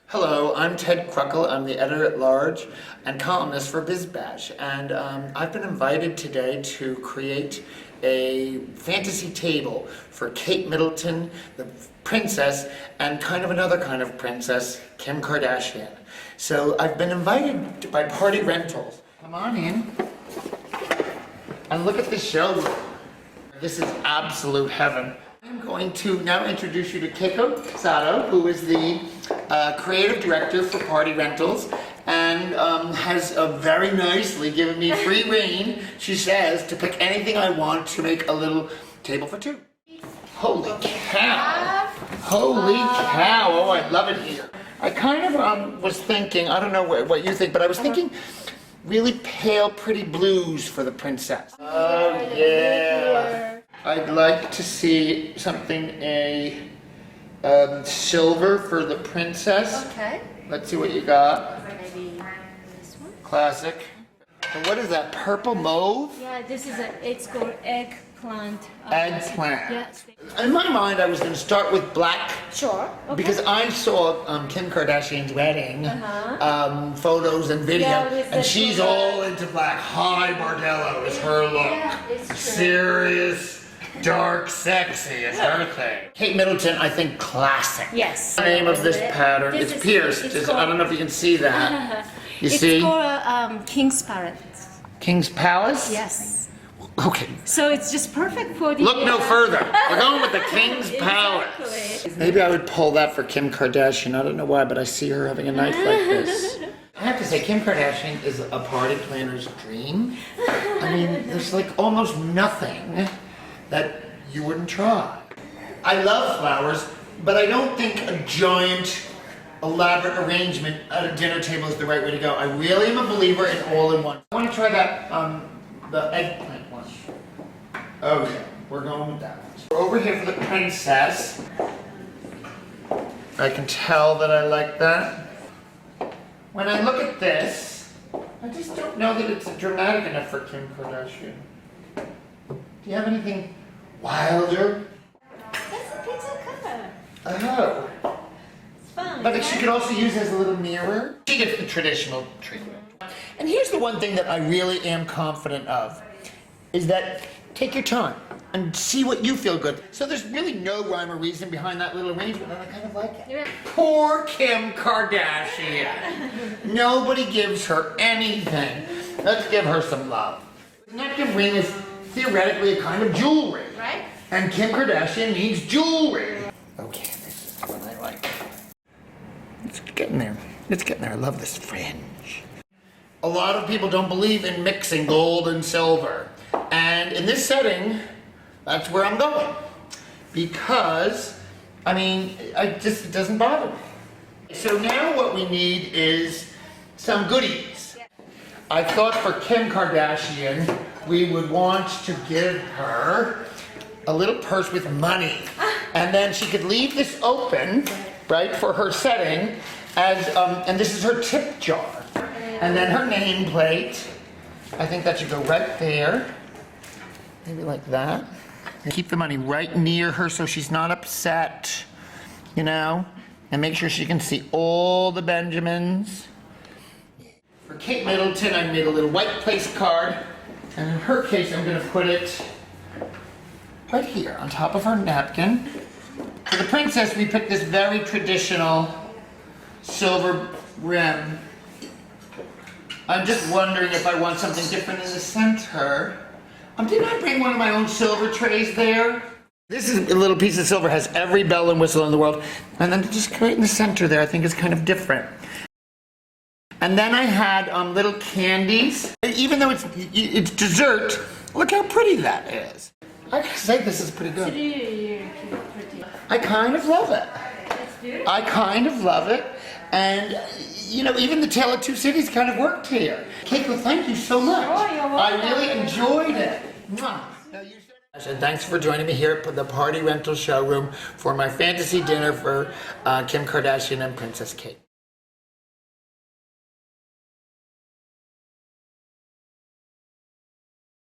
Hello, I'm Ted Kruckel. I'm the editor-at-large and columnist for BizBash, and I've been invited today to create a fantasy table for Kate Middleton, the princess, and kind of another kind of princess, Kim Kardashian. So I've been invited by Party Rentals. Come on in and look at this showroom. This is absolute heaven. I'm going to now introduce you to Keiko Sato, who is the creative director for Party Rentals, and has very nicely given me free rein, she says, to pick anything I want to make a little table for two. Holy cow! Holy cow! Oh, I love it here. I kind of was thinking, I don't know what you think, but I was thinking really pale, pretty blues for the princess. Oh, yeah. I'd like to see something, silver for the princess. Okay. Let's see what you got. Maybe this one. Classic. And what is that, purple mauve? Yeah, this is it's called eggplant. Eggplant. Yes. In my mind, I was going to start with black. Sure. Okay. Because I saw Kim Kardashian's wedding photos and video, and she's all into black. High Bordello is her look. Yeah, it's true. Serious. Dark, sexy, it's her thing. Kate Middleton, I think classic. Yes. The name of this pattern, This it's is- pierced. it's I don't know if you can see that. You see? It's called King's Palace. King's Palace? Yes. Okay. So it's just perfect for the... Look no further. We're going with the King's Palace. Exactly. Maybe I would pull that for Kim Kardashian. I don't know why, but I see her having a night like this. I have to say, Kim Kardashian is a party planner's dream. I mean, there's like almost nothing that you wouldn't try. I love flowers, but I don't think a giant, elaborate arrangement at a dinner table is the right way to go. I really am a believer in all-in-one. I want to try that, the eggplant one. Okay, we're going with that one. We're over here for the princess. I can tell that I like that. When I look at this, I just don't know that it's dramatic enough for Kim Kardashian. Do you have anything wilder? That's a pizza cover. Oh. It's fun. But she could also use it as a little mirror. She gets the traditional treatment. And here's the one thing that I really am confident of, is that take your time and see what you feel good. So there's really no rhyme or reason behind that little arrangement, and I kind of like it. Yeah. Poor Kim Kardashian. Nobody gives her anything. Let's give her some love. The napkin ring is theoretically a kind of jewelry. Right? And Kim Kardashian needs jewelry. Okay, this is what I like. It's getting there. It's getting there. I love this fringe. A lot of people don't believe in mixing gold and silver. And in this setting, that's where I'm going. Because, I mean, it doesn't bother me. So now what we need is some goodies. I thought for Kim Kardashian, we would want to give her a little purse with money. And then she could leave this open, right, for her setting, as, and this is her tip jar. And then her nameplate. I think that should go right there. Maybe like that. And keep the money right near her so she's not upset, you know? And make sure she can see all the Benjamins. For Kate Middleton, I made a little white place card. And in her case, I'm going to put it right here on top of her napkin. For the princess, we picked this very traditional silver rim. I'm just wondering if I want something different in the center. Didn't I bring one of my own silver trays there? This is a little piece of silver, has every bell and whistle in the world. And then just right in the center there, I think is kind of different. And then I had little candies. Even though it's dessert, look how pretty that is. I gotta say this is pretty good. Pretty. I kind of love it. It's beautiful. I kind of love it. And, you know, even the Tale of Two Cities kind of worked here. Keiko, thank you so much. Oh, you're welcome. I really enjoyed it. Mwah. And thanks for joining me here at the Party Rental Showroom for my fantasy dinner for Kim Kardashian and Princess Kate.